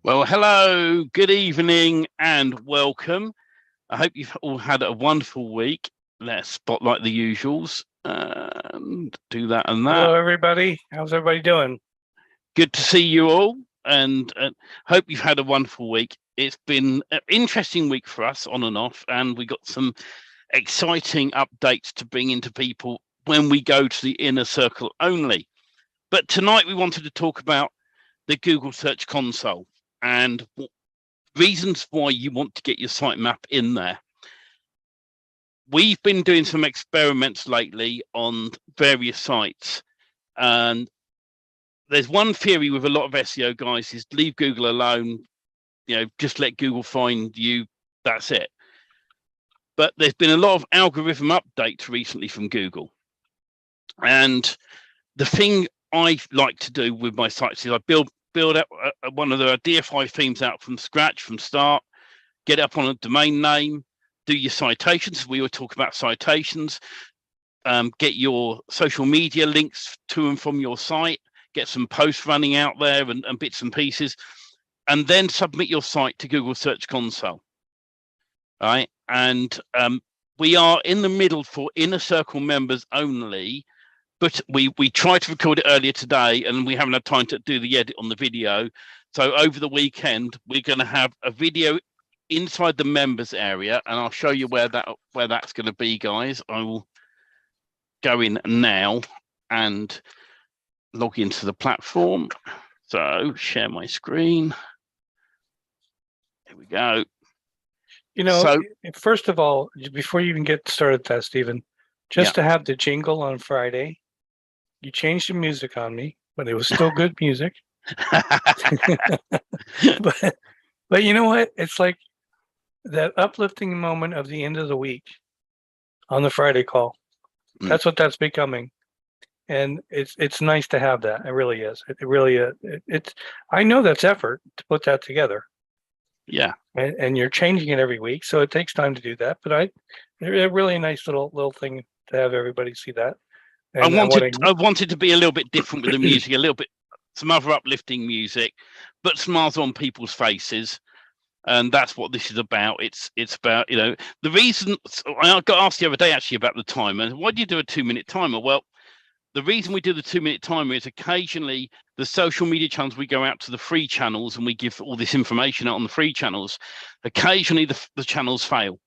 Well, hello, good evening, and welcome. I hope you've all had a wonderful week. Let's spotlight the usuals and do that and that. Hello, everybody. How's everybody doing? Good to see you all, and hope you've had a wonderful week. It's been an interesting week for us, on and off, and we got some exciting updates to bring into people when we go to the inner circle only. But tonight we wanted to talk about the Google Search Console and reasons why you want to get your sitemap in there. We've been doing some experiments lately on various sites, and there's one theory with a lot of SEO guys is leave Google alone, just let Google find you, that's it. But there's been a lot of algorithm updates recently from Google, and the thing I like to do with my sites is I build up one of the DFI themes out from scratch, from start, get up on a domain name, do your citations. We were talking about citations, get your social media links to and from your site, get some posts running out there and bits and pieces, and then submit your site to Google Search Console. All right. And we are in the middle for inner circle members only, but we tried to record it earlier today and we haven't had time to do the edit on the video. So over the weekend, we're going to have a video inside the members area, and I'll show you where that's going to be, guys. I will go in now and log into the platform. So share my screen. Here we go. First of all, before you even get started with that, Stephen, just to have the jingle on Friday, you changed the music on me, but it was still good music. but you know what? It's like that uplifting moment of the end of the week on the Friday call. That's what that's becoming. And it's nice to have that. It really is. It really is. I know that's effort to put that together. Yeah. And you're changing it every week, so it takes time to do that. But a really nice little thing to have everybody see that. And I wanted to be a little bit different with the music, a little bit, some other uplifting music, but smiles on people's faces. And that's what this is about. It's about, the reason I got asked the other day actually about the timer. Why do you do a 2-minute timer? Well, the reason we do the 2-minute timer is occasionally the social media channels, we go out to the free channels and we give all this information out on the free channels. Occasionally the channels fail.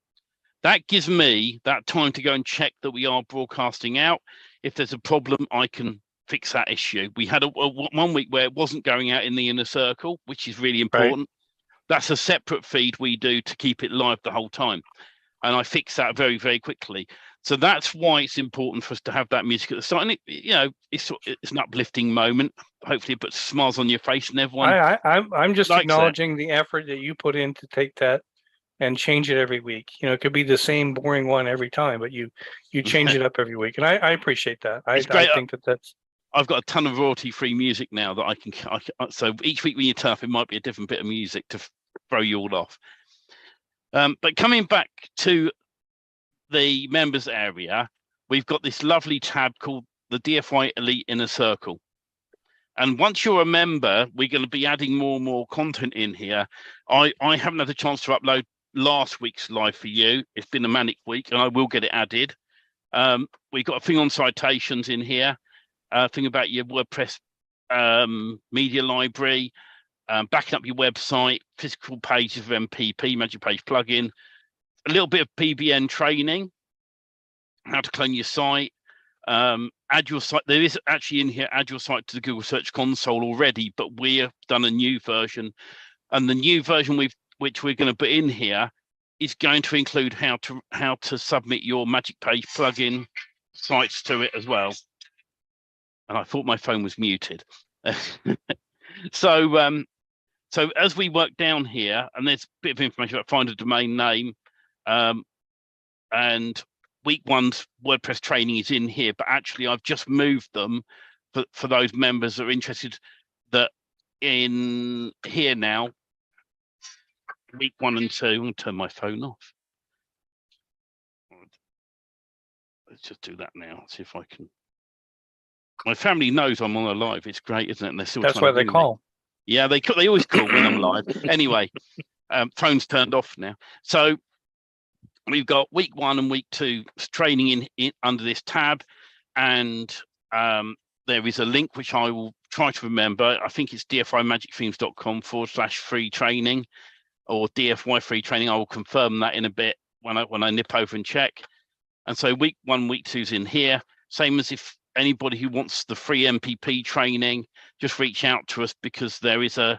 That gives me that time to go and check that we are broadcasting out. If there's a problem, I can fix that issue. We had 1 week where it wasn't going out in the inner circle, which is really important. Right. That's a separate feed we do to keep it live the whole time. And I fix that very, very quickly. So that's why it's important for us to have that music at the start. And it's an uplifting moment. Hopefully it puts smiles on your face and everyone. I'm just acknowledging the effort that you put in to take that and change it every week. It could be the same boring one every time, but you change it up every week. And I appreciate that. I think that's. I've got a ton of royalty-free music now that I can. So each week when you turn up, it might be a different bit of music to throw you all off. But coming back to the members area, we've got this lovely tab called the DFI Elite Inner Circle. And once you're a member, we're going to be adding more and more content in here. I haven't had a chance to upload last week's live for you. It's been a manic week, and I will get it added. We've got a thing on citations in here, a thing about your WordPress media library, backing up your website, physical pages of MPP, Magic Page plugin, a little bit of PBN training, how to clone your site, add your site. There is actually in here, add your site to the Google Search Console already, but we have done a new version. And the new version which we're going to put in here is going to include how to submit your Magic Page plugin sites to it as well. And I thought my phone was muted. So as we work down here, and there's a bit of information about find a domain name, and week one's WordPress training is in here, but actually I've just moved them for those members that are interested, that in here now, week 1 and 2. I'm going to turn my phone off. Let's just do that now. See if I can. My family knows I'm on a live. It's great, isn't it? And they're still. That's why they call. Yeah, they always call when I'm live. Anyway, phone's turned off now. So we've got week 1 and week 2 training in under this tab, and there is a link which I will try to remember. I think it's dfimagicthemes.com/free training or DFY free training. I will confirm that in a bit when I nip over and check. And so week 1, week 2's in here. Same as if anybody who wants the free MPP training, just reach out to us, because there is a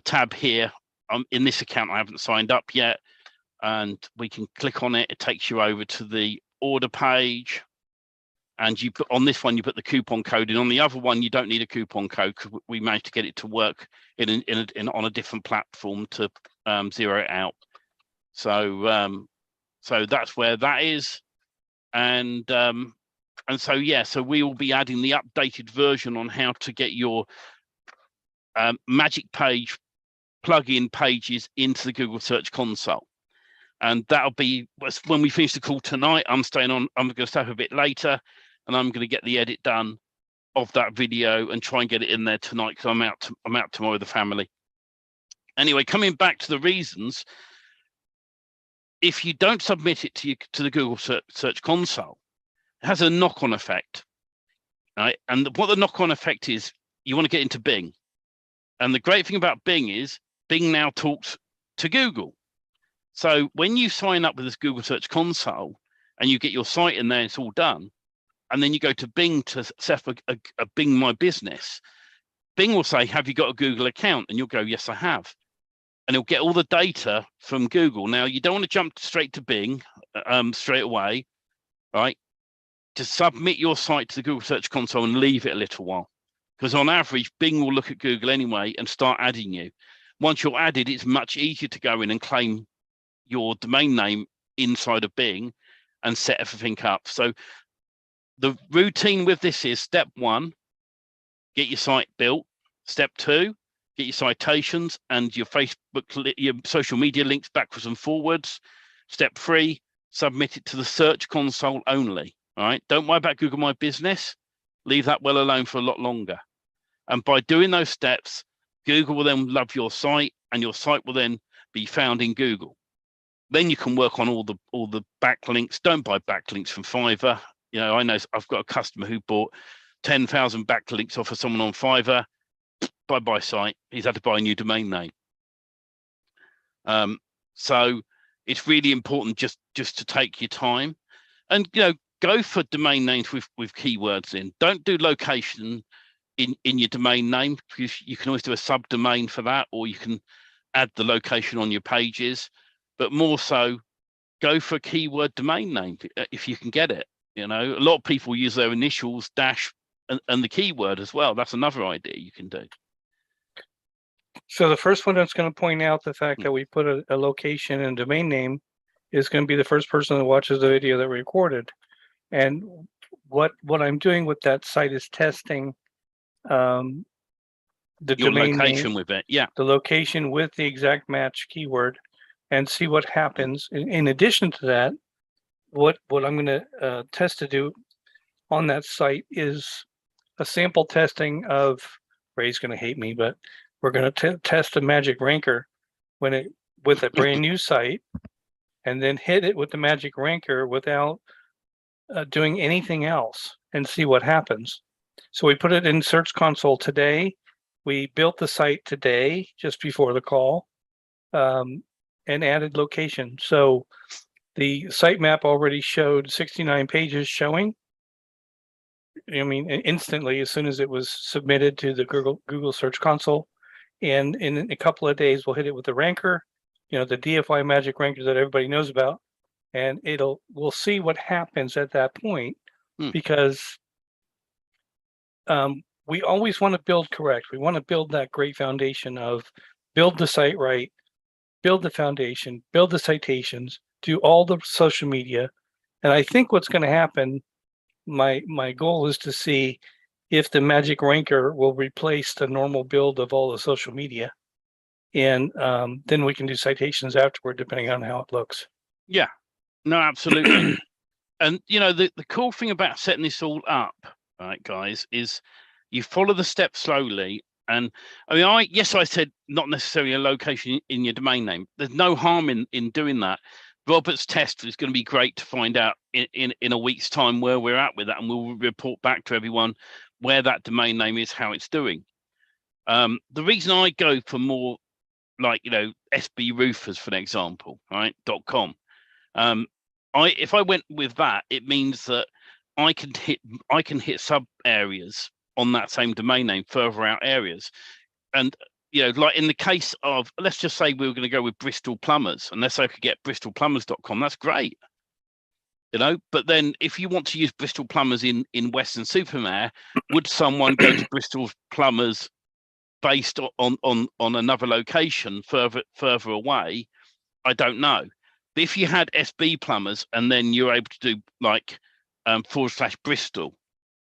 tab here. In this account, I haven't signed up yet, and we can click on it. It takes you over to the order page. And you put on this one, you put the coupon code in. On the other one, you don't need a coupon code, because we managed to get it to work on a different platform to zero it out. So so that's where that is, and so yeah, so we will be adding the updated version on how to get your Magic Page plugin pages into the Google Search Console. And that'll be when we finish the call tonight. I'm going to stay up a bit later, and I'm going to get the edit done of that video and try and get it in there tonight, because I'm out tomorrow with the family. Anyway, coming back to the reasons, if you don't submit it to the Google Search Console, it has a knock-on effect, right? And what the knock-on effect is, you want to get into Bing. And the great thing about Bing is Bing now talks to Google. So when you sign up with this Google Search Console and you get your site in there, it's all done, and then you go to Bing to set up a Bing My Business, Bing will say, have you got a Google account? And you'll go, yes, I have. And it'll get all the data from Google. Now, you don't want to jump straight to Bing straight away, right? To submit your site to the Google Search Console and leave it a little while, because on average, Bing will look at Google anyway and start adding you. Once you're added, it's much easier to go in and claim your domain name inside of Bing and set everything up. So the routine with this is: step 1, get your site built. Step 2, get your citations and your Facebook, your social media links backwards and forwards. Step 3, submit it to the Search Console only. All right, don't worry about Google My Business. Leave that well alone for a lot longer. And by doing those steps, Google will then love your site, and your site will then be found in Google. Then you can work on all the backlinks. Don't buy backlinks from Fiverr. You know, I know I've got a customer who bought 10,000 backlinks off of someone on Fiverr. Bye-bye site. He's had to buy a new domain name. So it's really important just to take your time, and go for domain names with keywords in. Don't do location in your domain name, because you can always do a subdomain for that, or you can add the location on your pages. But more so, go for a keyword domain name if you can get it. A lot of people use their initials, dash, and the keyword as well. That's another idea you can do. So the first one that's going to point out the fact that we put a location and domain name is going to be the first person that watches the video that we recorded. And what I'm doing with that site is testing the your domain location name, with it, yeah, the location with the exact match keyword, and see what happens. In addition to that, what I'm going to test to do on that site is a sample testing of, Ray's going to hate me, but we're going to test a Magic Ranker with a brand new site, and then hit it with the Magic Ranker without doing anything else, and see what happens. So we put it in Search Console today. We built the site today, just before the call, and added location. So the sitemap already showed 69 pages showing. I mean, instantly, as soon as it was submitted to the Google Search Console. And in a couple of days, we'll hit it with the ranker, the DFY Magic Ranker that everybody knows about. And we'll see what happens at that point, because we always want to build correct. We want to build that great foundation of build the site right, build the foundation, build the citations, do all the social media. And I think what's going to happen, my goal is to see if the Magic Ranker will replace the normal build of all the social media. And then we can do citations afterward, depending on how it looks. Yeah, no, absolutely. And, the cool thing about setting this all up, right, guys, is you follow the steps slowly, And I mean, I said not necessarily a location in your domain name. There's no harm in doing that. Robert's test is going to be great to find out in a week's time where we're at with that, and we'll report back to everyone where that domain name is, how it's doing. The reason I go for more like, SB Roofers, for an example, right, .com. If I went with that, it means that I can hit sub areas on that same domain name, further out areas. And like in the case of, let's just say we were going to go with Bristol Plumbers, unless I could get bristolplumbers.com, that's great. But then if you want to use Bristol Plumbers in Weston-super-Mare, would someone go to Bristol Plumbers based on another location further away? I don't know. But if you had SB Plumbers and then you're able to do like /Bristol,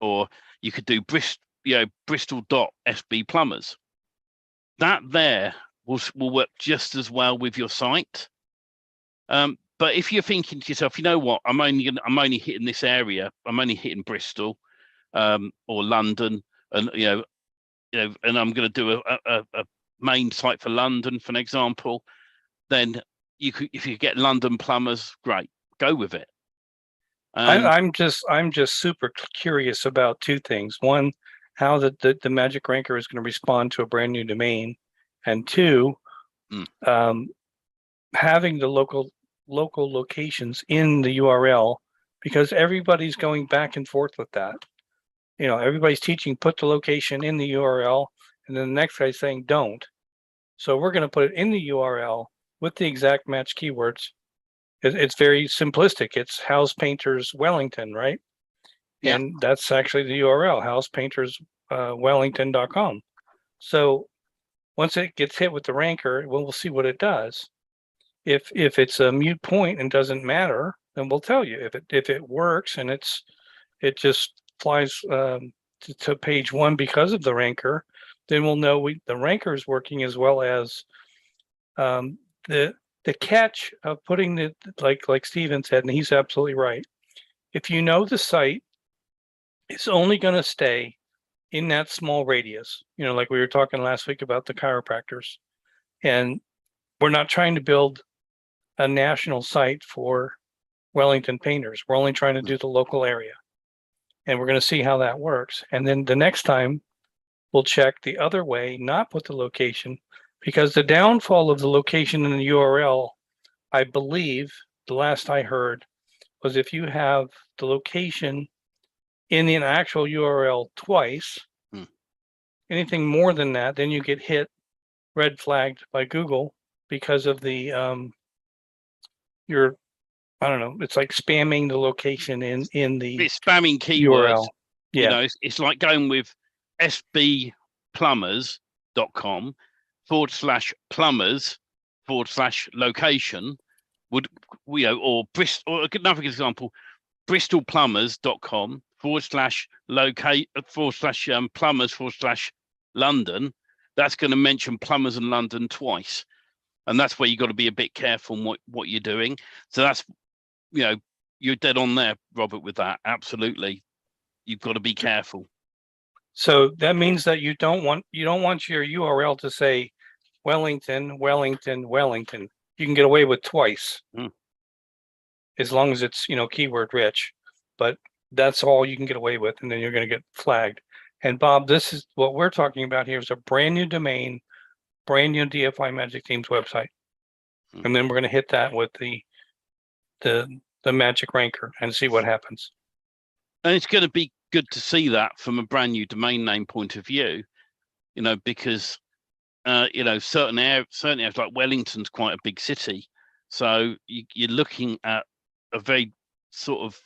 or you could do Bristol.SB Plumbers, that there will work just as well with your site. But if you're thinking to yourself, you know what, I'm only hitting this area, I'm only hitting Bristol or London, and and I'm going to do a main site for London, for an example, then if you get London Plumbers, great, go with it. I'm just super curious about two things. One, how the Magic Ranker is going to respond to a brand new domain, and two, having the local locations in the URL, because everybody's going back and forth with that. Everybody's teaching put the location in the URL, and then the next guy's saying don't. So we're going to put it in the URL with the exact match keywords. It's very simplistic. It's House Painters Wellington, right? Yeah. And that's actually the URL, housepainterswellington.com. So once it gets hit with the ranker, we'll see what it does. If it's a mute point and doesn't matter, then we'll tell you. If it works and it just flies to page one because of the ranker, then we'll know the ranker is working, as well as the catch of putting the, like Steven said, and he's absolutely right. If you know the site is only going to stay in that small radius, like we were talking last week about the chiropractors, and we're not trying to build a national site for Wellington painters. We're only trying to do the local area, and we're going to see how that works. And then the next time we'll check the other way, not put the location, because the downfall of the location in the URL, I believe, the last I heard, was if you have the location in the actual URL twice, anything more than that, then you get hit, red flagged by Google because of the I don't know, it's like spamming the location in the it's spamming keywords. URL. Yeah. It's like going with sbplumbers.com /plumbers/location or Bristol, or another example, bristolplumbers.com /plumbers/London. That's going to mention plumbers and London twice, and that's where you got to be a bit careful what you're doing. So that's you're dead on there, Robert, with that. Absolutely, you've got to be careful. So that means that you don't want your URL to say Wellington. You can get away with twice, as long as it's keyword rich. But that's all you can get away with, and then you're going to get flagged. And Bob, this is what we're talking about here, is a brand new domain, brand new DFI Magic Teams website, and then we're going to hit that with the Magic Ranker and see what happens. And it's going to be good to see that from a brand new domain name point of view, because certain areas like Wellington's quite a big city, so you're looking at a very sort of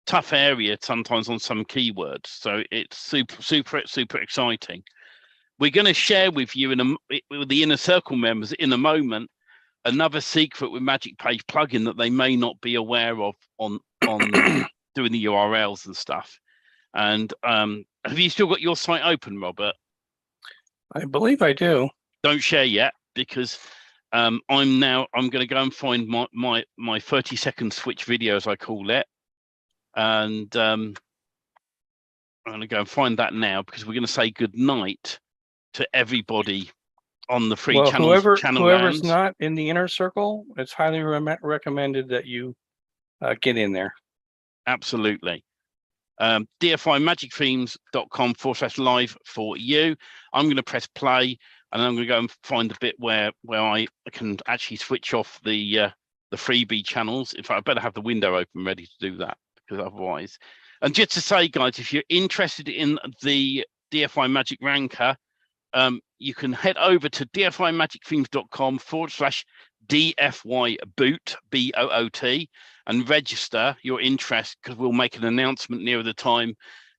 tough area sometimes on some keywords. So it's super exciting. We're going to share with you with the Inner Circle members in a moment another secret with Magic Page plugin that they may not be aware of on doing the URLs and stuff. And have you still got your site open, Robert? I believe I do. Don't share yet, because I'm going to go and find my 30-second switch video, as I call it, and I'm going to go and find that now, because we're going to say good night to everybody on the free Well, channels. whoever's not in the inner circle, it's highly recommended that you get in there. Absolutely. DFIMagicThemes.com/live for you. I'm going to press play, and I'm going to go and find the bit where I can actually switch off the freebie channels. In fact, I better have the window open ready to do that, because otherwise. And just to say, guys, if you're interested in the DFI Magic Ranker, you can head over to DFIMagicThemes.com/DFY boot, BOOT, and register your interest, because we'll make an announcement nearer the time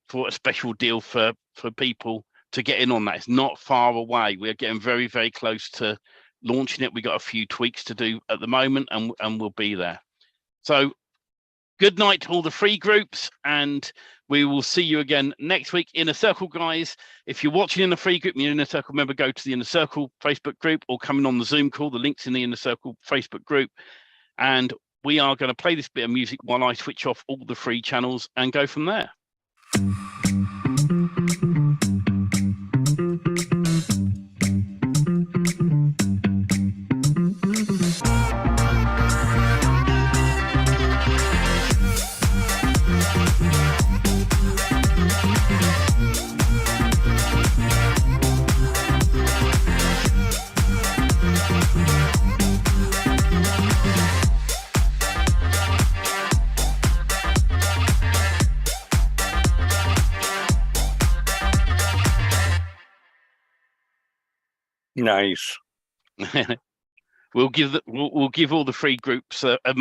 for a special deal for people to get in on that. It's not far away. We're getting very, very close to launching it. We got a few tweaks to do at the moment, and we'll be there. So good night to all the free groups, and we will see you again next week. Inner Circle, guys. If you're watching in the free group and you're an Inner Circle member, go to the Inner Circle Facebook group or coming on the Zoom call. The link's in the Inner Circle Facebook group. And we are going to play this bit of music while I switch off all the free channels and go from there. Nice. We'll give all the free groups a moment.